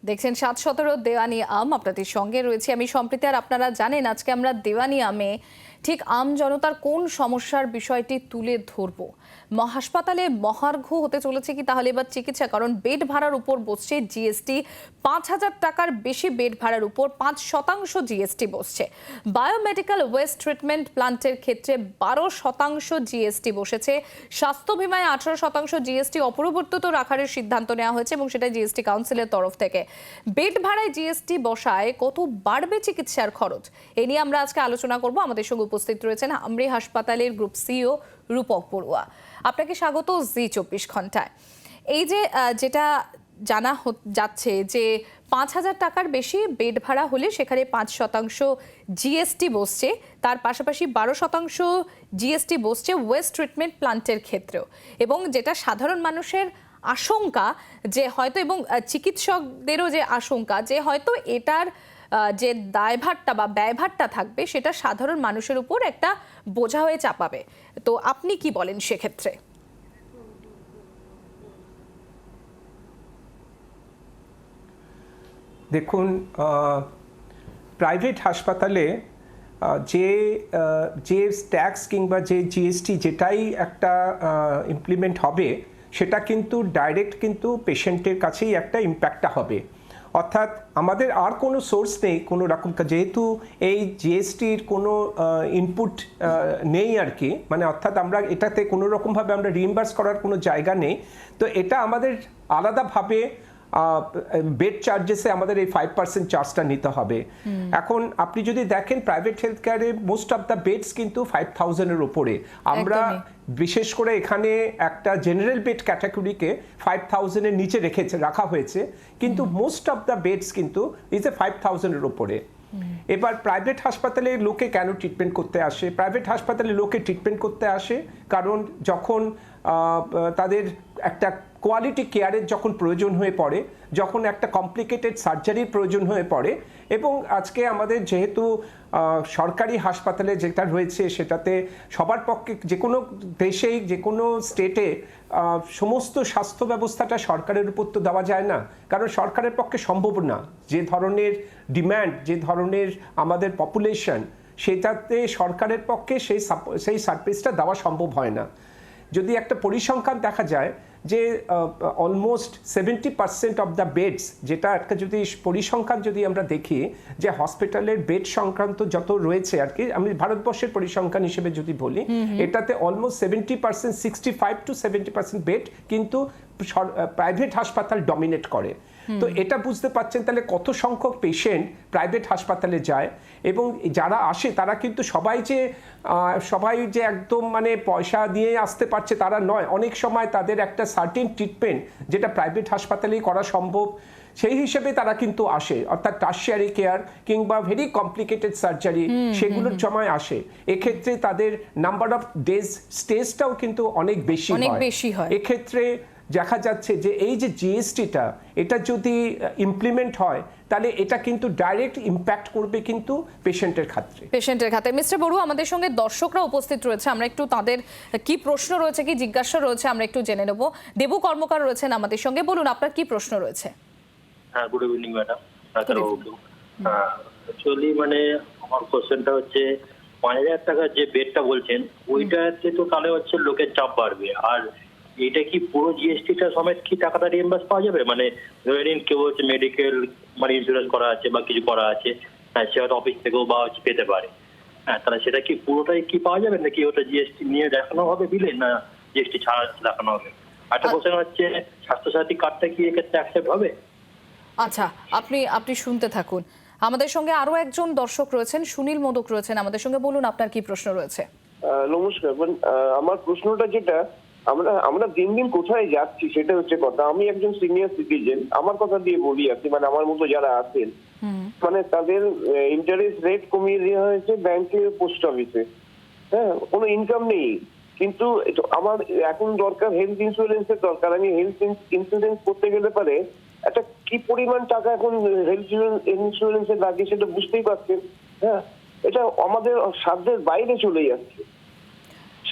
দেখছেন ৭-১৭ দেওয়ানি আম আপনাদের সঙ্গে রয়েছে আমি সম্প্রীতি। আর আপনারা জানেন আজকে আমরা দেওয়ানি আমে ঠিক আম জনতার কোন সমস্যার বিষয়টি তুলে ধরবো। হাসপাতালে মহার্ঘ হতে চলেছে কি তাহলে এবার চিকিৎসা, কারণ বেড ভাড়ার উপর বসছে জিএসটি। ৫,০০০ টাকার বেশি বেড ভাড়ার উপর ৫% জিএসটি বসছে। বায়োমেডিক্যাল ওয়েস্ট ট্রিটমেন্ট প্লান্টের ক্ষেত্রে ১২% জিএসটি বসেছে। স্বাস্থ্য বিমায় ১৮% জিএসটি অপরিবর্তিত রাখার সিদ্ধান্ত নেওয়া হয়েছে এবং সেটা জিএসটি কাউন্সিলের তরফ থেকে। বেড ভাড়ায় জিএসটি বসায় কত বাড়বে চিকিৎসার খরচ, এ নিয়ে আমরা আজকে আলোচনা করব। আমাদের সঙ্গে উপস্থিত রয়েছেন আমরি হাসপাতালের গ্রুপ সিইও রূপক বড়ুয়া। আপনাকে স্বাগত জি24 ঘন্টায়। এই যে যেটা জানা যাচ্ছে যে ৫,০০০ টাকার বেশি বেড ভাড়া হলে সেখানে ৫% জিএসটি বসছে, তার পাশাপাশি ১২% জিএসটি বসছে ওয়েস্ট ট্রিটমেন্ট প্লান্টের ক্ষেত্রেও। এবং যেটা সাধারণ মানুষের আশঙ্কা যে হয়তো, এবং চিকিৎসকদেরও যে আশঙ্কা যে হয়তো এটার যে দায়ভারটা বা ব্যয়ভারটা থাকবে সেটা সাধারণ মানুষের উপর একটা বোঝা হয়ে চাপাবে। তো আপনি কি বলেন সেক্ষেত্রে? দেখুন, প্রাইভেট হাসপাতালে যে ট্যাক্স কিংবা যে জিএসটি যেটাই একটা ইমপ্লিমেন্ট হবে সেটা কিন্তু ডাইরেক্ট কিন্তু পেশেন্টের কাছেই একটা ইম্প্যাক্টটা হবে। অর্থাৎ আমাদের আর কোনো সোর্স নেই কোনো রকম, যেহেতু এই জিএসটির কোনো ইনপুট নেই আর কি, মানে অর্থাৎ আমরা এটাতে কোনো রকমভাবে আমরা রিইম্বার্স করার কোনো জায়গা নেই। তো এটা আমাদের আলাদাভাবে বেড চার্জেসে আমাদের এই 5% চার্জটা নিতে হবে। এখন আপনি যদি দেখেন প্রাইভেট হেলথ কেয়ারে মোস্ট অফ দ্য বেডস কিন্তু 5,000-এর উপরে। আমরা বিশেষ করে এখানে একটা জেনারেল বেড ক্যাটাগরিকে 5,000-এর নিচে রাখা হয়েছে, কিন্তু মোস্ট অফ দ্য বেডস কিন্তু ইজ এ 5,000-এর উপরে। এবার প্রাইভেট হাসপাতালে লোকে কেন ট্রিটমেন্ট করতে আসে? প্রাইভেট হাসপাতালে লোকে ট্রিটমেন্ট করতে আসে কারণ যখন তাদের একটা কোয়ালিটি কেয়ারের যখন প্রয়োজন হয়ে পড়ে, যখন একটা কমপ্লিকেটেড সার্জারির প্রয়োজন হয়ে পড়ে, এবং আজকে আমাদের যেহেতু সরকারি হাসপাতালে যেটা রয়েছে সেটাতে সবার পক্ষে যে কোনো দেশেই যে কোনো স্টেটে সমস্ত স্বাস্থ্য ব্যবস্থাটা সরকারের উপর তো দেওয়া যায় না, কারণ সরকারের পক্ষে সম্ভব না। যে ধরনের ডিম্যান্ড, যে ধরনের আমাদের পপুলেশন, সেটাতে সরকারের পক্ষে সেই সার্ভিসটা দেওয়া সম্ভব হয় না। যদি একটা পরিসংখ্যান দেখা যায় যে অলমোস্ট 70% অফ দ্য বেডস, যেটা একটা যদি পরিসংখ্যান যদি আমরা দেখি যে হসপিটালের বেড সংক্রান্ত যত রয়েছে আর কি, আমি ভারতবর্ষের পরিসংখ্যান হিসেবে যদি বলি, এটাতে অলমোস্ট 70%, 65 to 70% বেড কিন্তু প্রাইভেট হাসপাতাল ডমিনেট করে। তো এটা বুঝতে পারছেন তাহলে কত সংখ্যক পেশেন্ট প্রাইভেট হাসপাতালে যায়, এবং যারা আসে তারা কিন্তু সবাই যে একদম মানে পয়সা দিয়ে আসতে পারছে তারা নয়। অনেক সময় তাদের একটা সার্টেন ট্রিটমেন্ট যেটা প্রাইভেট হাসপাতালেই করা সম্ভব, সেই হিসেবে তারা কিন্তু আসে, অর্থাৎ টারশিয়ারি কেয়ার কিংবা ভেরি কমপ্লিকেটেড সার্জারি সেগুলোর সময় আসে। এক্ষেত্রে তাদের নাম্বার অফ ডেজ স্টেজটাও কিন্তু অনেক বেশি হয়। এক্ষেত্রে দেখা যাচ্ছে যে এই যে জিএসটিটা এটা যদি ইমপ্লিমেন্ট হয় তাহলে এটা কিন্তু ডাইরেক্ট ইম্প্যাক্ট করবে কিন্তু পেশেন্টের ক্ষেত্রে। মিস্টার বড়ুয়া, আমাদের সঙ্গে দর্শকরা উপস্থিত রয়েছে, আমরা একটু তাদের কি প্রশ্ন রয়েছে, কি জিজ্ঞাসা রয়েছে আমরা একটু জেনে নেব। দেবু কর্মকার রয়েছেন আমাদের সঙ্গে, বলুন আপনার কি প্রশ্ন রয়েছে। হ্যাঁ, গুড ইভিনিং ম্যাডাম। অ্যাকচুয়ালি মানে আমার কোশ্চেনটা হচ্ছে ৫,০০০ টাকার যে বেডটা বলছেন ওইটাতে তো তাহলে হচ্ছে লোকের চাপ বাড়বে, আর এটা কি পুরো জিএসটিটা সমেত কি টাকাটা রিইম্বার্স পাওয়া যাবে? মানে ধরে নিন কেউ হচ্ছে মেডিকেল মানে ইন্স্যুরেন্স করা আছে বা কিছু করা আছে, সে হয়তো অফিস থেকেও বা পেতে পারে, হ্যাঁ, তাহলে সেটা কি পুরোটাই কি পাওয়া যাবে নাকি ওটা জিএসটি নিয়ে দেখানো হবে বিলে, না জিএসটি ছাড়া দেখানো হবে? একটা কোশ্চেন হচ্ছে স্বাস্থ্যসাথী কার্ডটা কি এক্ষেত্রে অ্যাকসেপ্ট হবে? আচ্ছা, আপনি শুনতে থাকুন। আমাদের সঙ্গে আরো একজন দর্শক রয়েছেন, সুনীল মোদক রয়েছেন আমাদের সঙ্গে, বলুন আপনার কি প্রশ্ন রয়েছে। নমস্কার। আমার প্রশ্নটা যেটা, আমরা দিন দিন কোথায় যাচ্ছি সেটা হচ্ছে কথা। আমি একজন সিনিয়র সিটিজেন, আমার কথা দিয়ে বলি আর কি, মানে আমার মতো যারা আছেন, মানে তাদের ইন্টারেস্ট রেট কমিয়ে দেওয়া হয়েছে ব্যাংকে, পোস্ট অফিসে, হ্যাঁ, কোনো ইনকাম নেই। কিন্তু আমার এখন দরকার হেলথ ইন্স্যুরেন্সের দরকার। আমি হেলথ ইন্স্যুরেন্স করতে গেলে পারে একটা কি পরিমাণ টাকা এখন হেলথ ইন্স্যুরেন্সে লাগে সেটা বুঝতেই পারছেন। হ্যাঁ, এটা আমাদের সাধ্যের বাইরে চলে যাচ্ছে।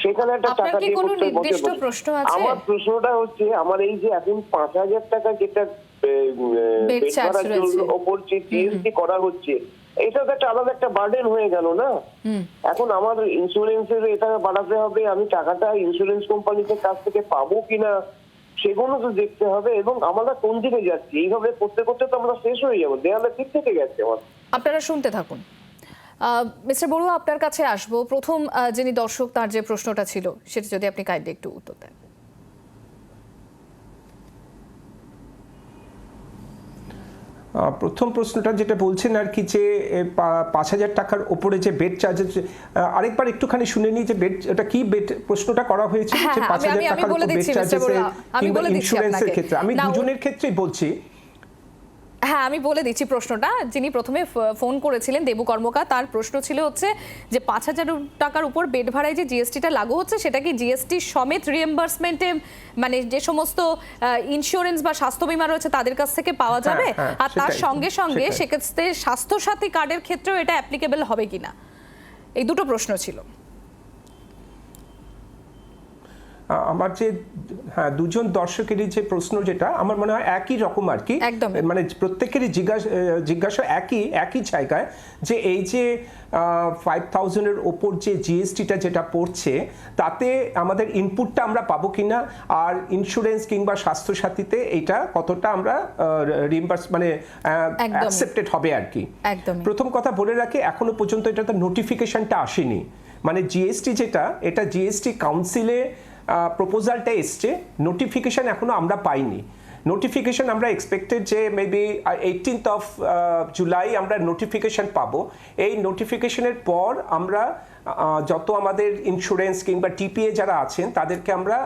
সেখানে একটা টাকা দিয়ে করতে বসে। আমার প্রশ্নটা হচ্ছে, আমার এই যে এখন ৫,০০০ টাকা যেটা Bed বেড charge ভাড়ার রয়েছে। ওপর যে জিএসটি করা হচ্ছে, এটা তো একটা আলাদা একটা বার্ডেন হয়ে গেল না। এখন আমার ইন্স্যুরেন্সের এটা বাড়াতে হবে, আমি টাকাটা ইন্স্যুরেন্স কোম্পানিতে কাছ থেকে পাবো কিনা সেগুলো তো দেখতে হবে, এবং আমরা কোন দিকে যাচ্ছি। এইভাবে করতে করতে তো আমরা শেষ হয়ে যাবো, দেয়ালে ঠিক থেকে গেছে আমার। আপনারা শুনতে থাকুন। মিস্টার বড়ুয়া, আপনার কাছে আসবো। প্রথম যিনি দর্শক, তার যে প্রশ্নটা ছিল সেটা যদি আপনি কাইন্ডলি একটু উত্তর দেন। প্রথম প্রশ্নটা যেটা বলছেন আর কি, যে 5,000 টাকার ওপরে যে বেড চার্জেস, আরেকবার একটুখানি শুনে নিই যে বেড, এটা কি বেড প্রশ্নটা করা হয়েছে, যে 5,000 টাকার উপর বেড চার্জেস কিংবা ইন্স্যুরেন্সের ক্ষেত্রে, আমি দুজনের ক্ষেত্রেই বলছি। হ্যাঁ, আমি বলে দিচ্ছি প্রশ্নটা। যিনি প্রথমে ফোন করেছিলেন, দেবু কর্মকার, তার প্রশ্ন ছিল হচ্ছে যে 5,000 টাকার উপর বেড ভাড়ায় যে জিএসটিটা লাগু হচ্ছে, সেটা কি জিএসটি সমেত রিএমবার্সমেন্টে, মানে যে সমস্ত ইন্স্যুরেন্স বা স্বাস্থ্য বীমা রয়েছে তাদের কাছ থেকে পাওয়া যাবে? আর তার সঙ্গে সঙ্গে সেক্ষেত্রে স্বাস্থ্যসাথী কার্ডের ক্ষেত্রেও এটা অ্যাপ্লিকেবল হবে কিনা? এই দুটো প্রশ্ন ছিল। আমার যে দুজন দর্শকেরই যে প্রশ্ন, যেটা আমার মনে হয় একই রকম আর কি, মানে প্রত্যেকেরই জিজ্ঞাসা একই জায়গায়, যে এই যে 5,000-এর ওপর যে জিএসটিটা যেটা পড়ছে, তাতে আমাদের ইনপুটটা আমরা পাবো কিনা, আর ইন্স্যুরেন্স কিংবা স্বাস্থ্যসাথীতে এইটা কতটা আমরা রিইম্বার্স, মানে অ্যাকসেপ্টেড হবে আর কি। প্রথম কথা বলে রাখি, এখনো পর্যন্ত এটাতে নোটিফিকেশনটা আসেনি। মানে জিএসটি যেটা, এটা জিএসটি কাউন্সিলে প্রপোজালটা এসছে, নোটিফিকেশন এখনো আমরা পাইনি। নোটিফিকেশন আমরা এক্সপেক্টেড যে মেবি 18th of জুলাই আমরা নোটিফিকেশন পাবো। এই নোটিফিকেশনের পর আমরা যত আমাদের ইন্স্যুরেন্স কিংবা টিপিএ যারা আছেন তাদেরকে আমরা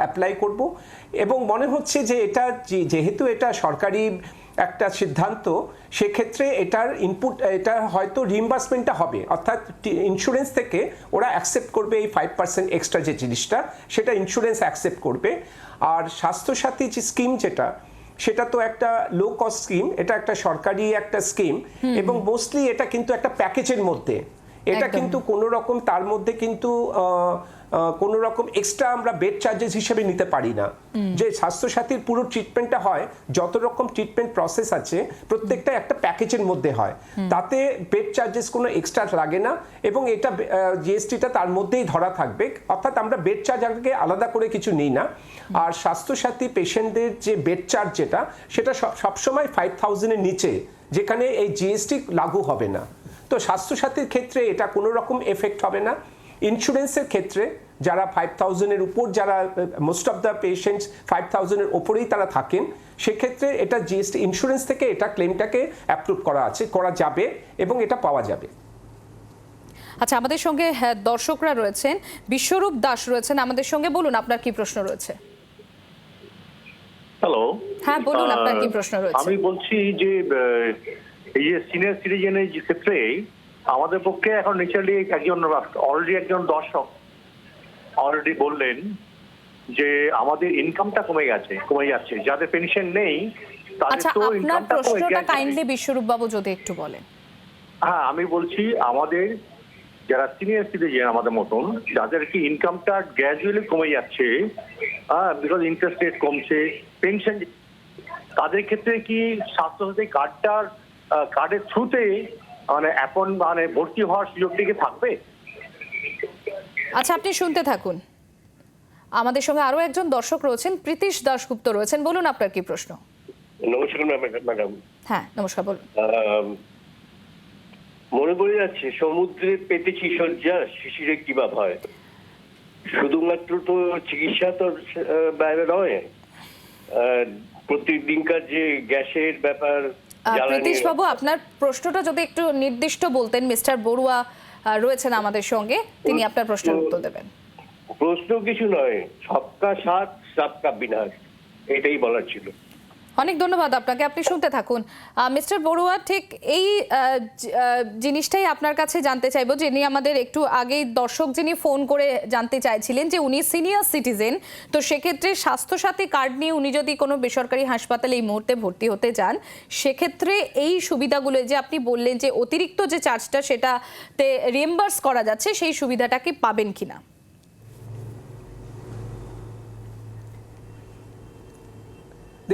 অ্যাপ্লাই করব, এবং মনে হচ্ছে যে এটা যেহেতু এটা সরকারি একটা সিদ্ধান্ত, সেক্ষেত্রে এটার ইনপুট, এটা হয়তো রিইম্বার্সমেন্টটা হবে, অর্থাৎ ইন্স্যুরেন্স থেকে ওরা অ্যাকসেপ্ট করবে এই 5% এক্সট্রা যে জিনিসটা, সেটা ইন্স্যুরেন্স অ্যাকসেপ্ট করবে। আর স্বাস্থ্যসাথী যে স্কিম যেটা, সেটা তো একটা লো কস্ট স্কিম, এটা একটা সরকারি একটা স্কিম, এবং মোস্টলি এটা কিন্তু একটা প্যাকেজের মধ্যে, এটা কিন্তু কোনো রকম তার মধ্যে কিন্তু কোনো রকম এক্সট্রা আমরা বেড চার্জেস হিসেবে নিতে পারি না। যে স্বাস্থ্যসাথীর পুরো ট্রিটমেন্টটা হয়, যত রকম ট্রিটমেন্ট প্রসেস আছে প্রত্যেকটা একটা প্যাকেজের মধ্যে হয়, তাতে বেড চার্জেস কোনো এক্সট্রা লাগে না, এবং এটা জিএসটিটা তার মধ্যেই ধরা থাকবে, অর্থাৎ আমরা বেড চার্জ আগে আলাদা করে কিছু নিই না। আর স্বাস্থ্যসাথী পেশেন্টদের যে বেড চার্জ যেটা, সেটা সবসময় 5,000-এর নিচে, যেখানে এই জিএসটি লাগু হবে না। তো স্বাস্থ্যসাথীর ক্ষেত্রে এটা কোনো রকম এফেক্ট হবে না। ইন্স্যুরেন্সের ক্ষেত্রে যারা 5,000-এর উপর, যারা মোস্ট অফ দ্য পেশেন্টস 5,000-এর ওপরেই তারা থাকেন, সেক্ষেত্রে এটা জিএসটি ইন্স্যুরেন্স থেকে এটা ক্লেমটাকে অ্যাপ্রুভ করা যাবে, এবং এটা পাওয়া যাবে। আচ্ছা, আমাদের সঙ্গে দর্শকরা রয়েছেন। বিশ্বরূপ দাস রয়েছেন আমাদের সঙ্গে। বলুন, আপনার কি প্রশ্ন রয়েছে? হ্যালো। হ্যাঁ, বলুন, আপনার কি প্রশ্ন রয়েছে? আমি বলছি যে এই যে সিনিয়র সিটিজেনের যে ক্ষেত্রে আমাদের পক্ষে এখন ন্যাচারালি একজন দর্শক অলরেডি বললেন যে আমাদের ইনকামটা কমে যাচ্ছে, যাদের পেনশন নেই তাদের তো ইনকামটা কমে প্রশ্নটা গেছে। কাইন্ডলি বিশ্বরূপ বাবু যদি একটু বলেন। হ্যাঁ, আমি বলছি আমাদের যারা সিনিয়র সিটিজেন আমাদের মতন, যাদের কি ইনকামটা গ্র্যাজুয়ালি কমে যাচ্ছে, বিকজ ইন্টারেস্ট রেট কমছে, পেনশন, তাদের ক্ষেত্রে কি স্বাস্থ্যসাথী কার্ডের থ্রুতে মানে ভর্তি হওয়ার সুযোগটি কি থাকবে? আচ্ছা, আপনি শুনতে থাকুন। আমাদের সঙ্গে আরো একজন দর্শক রয়েছেন, প্রীতিশ দাশগুপ্ত রয়েছেন। বলুন, আপনার কি প্রশ্ন? নমস্কার ম্যাডাম। হ্যাঁ, নমস্কার, বলুন। মনে পড়ে যাচ্ছে, সমুদ্রে পেতেছি শয্যা, শিশিরে কি বা ভয়। শুধুমাত্র তো চিকিৎসা তো বাইরে নয়, প্রতিদিনকার যে গ্যাসের ব্যাপার। প্রীতিশ বাবু, আপনার প্রশ্নটা যদি একটু নির্দিষ্ট বলতেন। মিস্টার বড়ুয়া রয়েছেন আমাদের সঙ্গে, তিনি আপনার প্রশ্নের উত্তর দেবেন। প্রশ্ন কিছু নয়, সবকা সাথ সবকা বিনাশ, এটাই বলার ছিল। অনেক ধন্যবাদ আপনাকে, আপনি শুনতে থাকুন। মিস্টার বড়ুয়া, ঠিক এই জিনিসটাই আপনার কাছে জানতে চাইবো, যিনি আমাদের একটু আগেই দর্শক যিনি ফোন করে জানতে চাইছিলেন যে উনি সিনিয়র সিটিজেন, তো সেক্ষেত্রে স্বাস্থ্যসাথী কার্ড নিয়ে উনি যদি কোনো বেসরকারি হাসপাতালে এই মুহূর্তে ভর্তি হতে যান, সেক্ষেত্রে এই সুবিধাগুলো যে আপনি বললেন যে অতিরিক্ত যে চার্জটা সেটাতে রিএমবার্স করা যাচ্ছে, সেই সুবিধাটা কি পাবেন কিনা?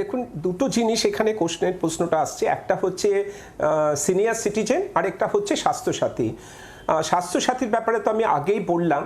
দেখুন, দুটো জিনিস এখানে প্রশ্নটা আসছে। একটা হচ্ছে সিনিয়র সিটিজেন, আর একটা হচ্ছে স্বাস্থ্যসাথী। স্বাস্থ্যসাথীর ব্যাপারে তো আমি আগেই বললাম,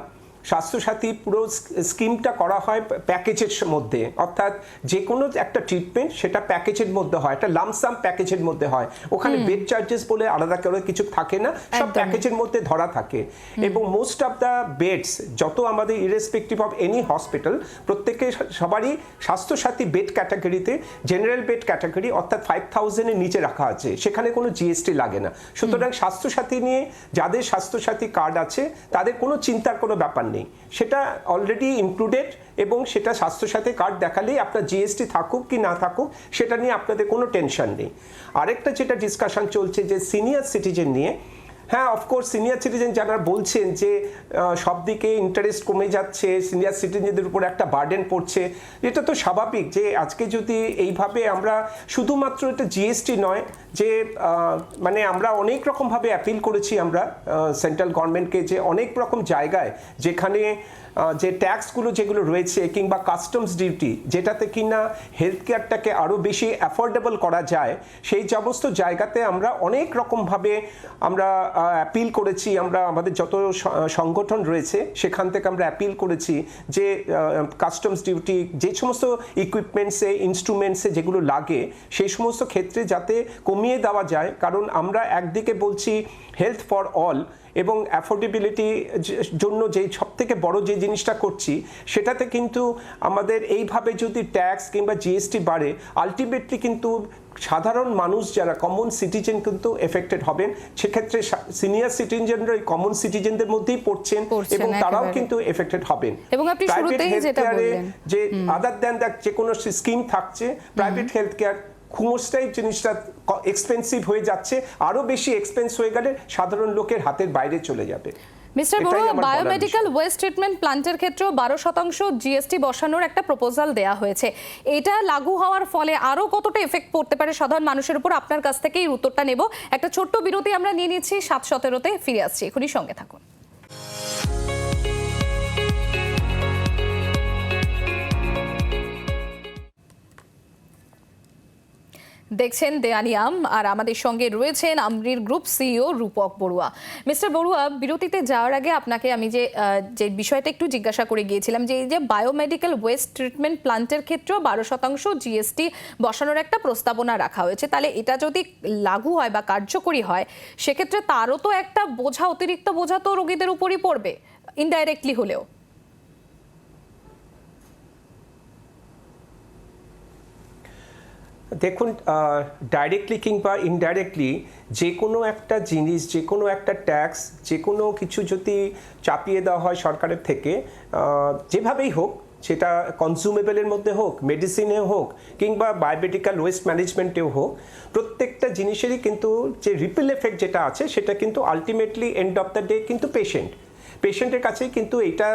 স্বাস্থ্যসাথী পুরো স্কিমটা করা হয় প্যাকেজের মধ্যে, অর্থাৎ যে কোনো একটা ট্রিটমেন্ট সেটা প্যাকেজের মধ্যে হয়, একটা লামসাম প্যাকেজের মধ্যে হয়। ওখানে বেড চার্জেস বলে আলাদা করে কিছু থাকে না, সব প্যাকেজের মধ্যে ধরা থাকে। এবং মোস্ট অফ দ্য বেডস যত আমাদের ইরেসপেক্টিভ অফ এনি হসপিটাল, প্রত্যেকে সবারই স্বাস্থ্যসাথী বেড ক্যাটাগরিতে, জেনারেল বেড ক্যাটাগরি অর্থাৎ 5000-এর নিচে রাখা আছে, সেখানে কোনো জিএসটি লাগে না। সুতরাং স্বাস্থ্যসাথী নিয়ে যাদের স্বাস্থ্যসাথী কার্ড আছে তাদের কোনো চিন্তার কোনো ব্যাপার নেই, সেটা অলরেডি ইনক্লুডেড, এবং সেটা স্বাস্থ্যসাথী কার্ড দেখালেই আপনার জিএসটি থাকুক কি না থাকুক সেটা নিয়ে আপনাদের কোনো টেনশন নেই। আরেকটা যেটা ডিসকাশন চলছে যে সিনিয়র সিটিজেন নিয়ে, হ্যাঁ অফকোর্স সিনিয়র সিটিজেন যারা বলছেন যে সব দিকে ইন্টারেস্ট কমে যাচ্ছে, সিনিয়র সিটিজেনদের উপর একটা বার্ডেন পড়ছে, এটা তো স্বাভাবিক। যে আজকে যদি এইভাবে আমরা শুধুমাত্র এটা জিএসটি নয়, যে মানে আমরা অনেক রকমভাবে অ্যাপিল করেছি আমরা সেন্ট্রাল গভর্নমেন্টকে, যে অনেক রকম জায়গায় যেখানে যে ট্যাক্সগুলো যেগুলো রয়েছে কিংবা কাস্টমস ডিউটি, যেটাতে কিনা হেলথ কেয়ারটাকে আরও বেশি অ্যাফোর্ডেবল করা যায়, সেই সমস্ত জায়গাতে আমরা অনেক রকমভাবে আমরা অ্যাপিল করেছি। আমরা আমাদের যত সংগঠন রয়েছে সেখান থেকে আমরা অ্যাপিল করেছি যে কাস্টমস ডিউটি, যে সমস্ত ইকুইপমেন্টসে ইনস্ট্রুমেন্টসে যেগুলো লাগে সেই সমস্ত ক্ষেত্রে যাতে কমিয়ে দেওয়া যায়। কারণ আমরা একদিকে বলছি হেলথ ফর অল, এবং অ্যাফোর্ডেবিলিটির জন্য যে সবথেকে বড় যে জিনিসটা করছি, সেটাতে কিন্তু আমাদের এইভাবে যদি ট্যাক্স কিংবা জিএসটি বাড়ে, আলটিমেটলি কিন্তু সাধারণ মানুষ যারা কমন সিটিজেন কিন্তু এফেক্টেড হবেন। সেক্ষেত্রে সিনিয়র সিটিজেনরা ওই কমন সিটিজেনদের মধ্যেই পড়ছেন এবং তারাও কিন্তু এফেক্টেড হবেন। এবং আপনি শুরুতেই যেটা বললেন যে আদার দ্যান দ্যাট যে কোনো স্কিম থাকছে, প্রাইভেট হেলথ কেয়ার খুমসটাই জিনিসটা এক্সপেন্সিভ হয়ে যাচ্ছে, আরো বেশি এক্সপেন্স হয়ে গেলে সাধারণ লোকের হাতের বাইরে চলে যাবে। Mister Barua, biomedical waste treatment প্ল্যান্টের ক্ষেত্রেও 12% জিএসটি বসানোর একটা প্রপোজাল দেয়া হয়েছে। এটা লাগু হওয়ার ফলে আরো কতটা এফেক্ট পড়তে পারে সাধারণ মানুষের উপর, আপনার কাছ থেকেই উত্তরটা নেব। একটা ছোট্ট বিরতি আমরা নিয়ে নিচ্ছি, 7:17-তে ফিরে আসছি, এখনই সঙ্গে থাকুন। দেখছেন দেওয়ানি আম, আর আমাদের সঙ্গে রয়েছেন আমরির গ্রুপ সিইও রূপক বড়ুয়া। মিস্টার বড়ুয়া, বিরতিতে যাওয়ার আগে আপনাকে আমি যে বিষয়টা একটু জিজ্ঞাসা করে গিয়েছিলাম, যে এই যে বায়োমেডিক্যাল ওয়েস্ট ট্রিটমেন্ট প্ল্যান্টের ক্ষেত্রেও 12% জিএসটি বসানোর একটা প্রস্তাবনা রাখা হয়েছে, তাহলে এটা যদি লাগু হয় বা কার্যকরী হয়, সেক্ষেত্রে তারও তো একটা বোঝা, অতিরিক্ত বোঝা তো রোগীদের উপরই পড়বে, ইনডাইরেক্টলি হলেও। দেখুন, ডাইরেক্টলি কিংবা ইনডাইরেক্টলি যে কোনো একটা জিনিস, যে কোনো একটা ট্যাক্স, যে কোনো কিছু যদি চাপিয়ে দেওয়া হয় সরকারের থেকে, যেভাবেই হোক, সেটা কনজিউমেবলের মধ্যে হোক, মেডিসিনে হোক, কিংবা বায়োমেডিক্যাল ওয়েস্ট ম্যানেজমেন্টেও হোক, প্রত্যেকটা জিনিসেরই কিন্তু যে রিপেল এফেক্ট যেটা আছে, সেটা কিন্তু ultimately end of the day কিন্তু পেশেন্টের কাছেই কিন্তু এটা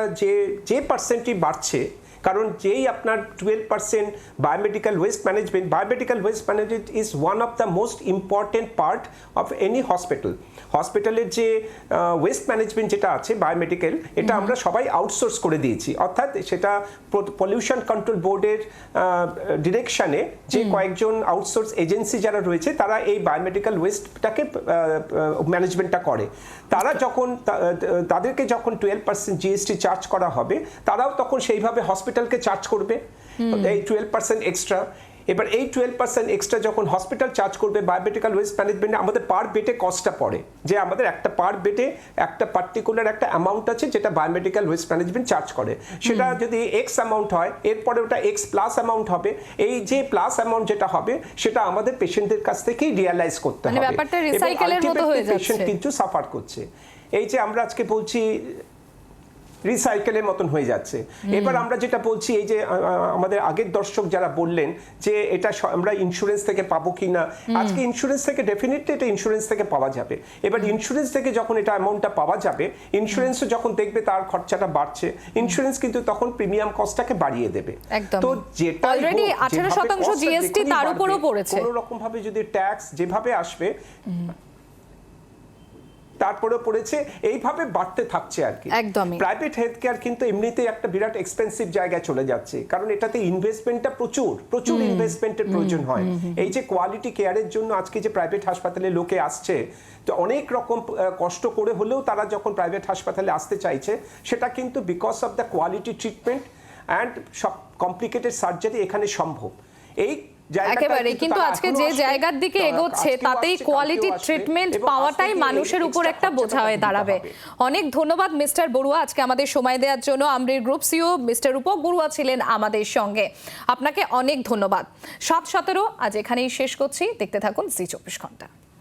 যে পার্সেন্টই বাড়ছে। কারণ যেই আপনার 12% biomedical waste management is one of the most important part of any হসপিটালের যে ওয়েস্ট ম্যানেজমেন্ট যেটা আছে বায়োমেডিক্যাল, এটা আমরা সবাই আউটসোর্স করে দিয়েছি। অর্থাৎ সেটা পলিউশন কন্ট্রোল বোর্ডের ডিরেকশনে যে কয়েকজন আউটসোর্স এজেন্সি যারা রয়েছে, তারা এই বায়োমেডিক্যাল ওয়েস্টটাকে ম্যানেজমেন্টটা করে। তাদেরকে যখন 12% জিএসটি চার্জ করা হবে, তারাও তখন সেইভাবে হসপিটালকে চার্জ করবে এই 12% এক্সট্রা। এবার এই 12% এক্সট্রা যখন হসপিটাল চার্জ করবে বায়োমেডিক্যাল ওয়েস্ট ম্যানেজমেন্টে, আমাদের পার বেডে কস্টটা পড়ে, যে আমাদের একটা পার বেডে একটা পার্টিকুলার একটা অ্যামাউন্ট আছে যেটা বায়োমেডিক্যাল ওয়েস্ট ম্যানেজমেন্ট চার্জ করে। সেটা যদি এক্স অ্যামাউন্ট হয়, এরপরে ওটা এক্স প্লাস অ্যামাউন্ট হবে। এই যে প্লাস অ্যামাউন্ট যেটা হবে, সেটা আমাদের পেশেন্টদের কাছ থেকেই রিয়ালাইজ করতে হবে, ব্যাপারটা রিসাইকেলের মতো হয়ে যাচ্ছে। পেশেন্ট কিন্তু সাফার করছে। এই যে আমরা আজকে বলছি রিসাইকেলের মতন হয়ে যাচ্ছে। এবার আমরা যেটা বলছি, এই যে আমাদের আগের দর্শক যারা বললেন যে এটা আমরা ইন্স্যুরেন্স থেকে পাবো কিনা, আজকে ইন্স্যুরেন্স থেকে ডেফিনেটলি এটা ইন্স্যুরেন্স থেকে পাওয়া যাবে। এবার ইন্স্যুরেন্স থেকে যখন এটা অ্যামাউন্টটা পাওয়া যাবে, ইন্স্যুরেন্সও যখন দেখবে তার খরচাটা বাড়ছে, ইন্স্যুরেন্স কিন্তু তখন প্রিমিয়াম কস্টটাকে বাড়িয়ে দেবে। তো যেটা অলরেডি 18% জিএসটি তার উপরও পড়েছে, কোনো রকম ভাবে যদি ট্যাক্স যেভাবে আসবে, তারপরে পড়েছে, এইভাবে বাড়তে থাকছে আর কি। একদমই। প্রাইভেট হেলথ কেয়ার কিন্তু এমনিতেই একটা বিরাট এক্সপেন্সিভ জায়গায় চলে যাচ্ছে, কারণ এটাতে ইনভেস্টমেন্টটা প্রচুর ইনভেস্টমেন্টের প্রয়োজন হয়। এই যে কোয়ালিটি কেয়ারের জন্য আজকে যে প্রাইভেট হাসপাতালে লোকে আসছে, তো অনেক রকম কষ্ট করে হলেও তারা যখন প্রাইভেট হাসপাতালে আসতে চাইছে, সেটা কিন্তু because of the quality treatment and সব কমপ্লিকেটেড সার্জারি এখানে সম্ভব। এই একেবারে, কিন্তু আজকে যে জায়গার দিকে এগোচ্ছে তাতেই কোয়ালিটি ট্রিটমেন্ট পাওয়াটাই মানুষের উপর একটা বোঝা হয়ে দাঁড়াবে। অনেক ধন্যবাদ মিস্টার বড়ুয়া আজকে আমাদের সময় দেওয়ার জন্য। আমরির গ্রুপ সিইও মিস্টার রূপক বড়ুয়া ছিলেন আমাদের সঙ্গে, আপনাকে অনেক ধন্যবাদ। 7:17 আজ এখানেই শেষ করছি। দেখতে থাকুন জি 24 ঘন্টা।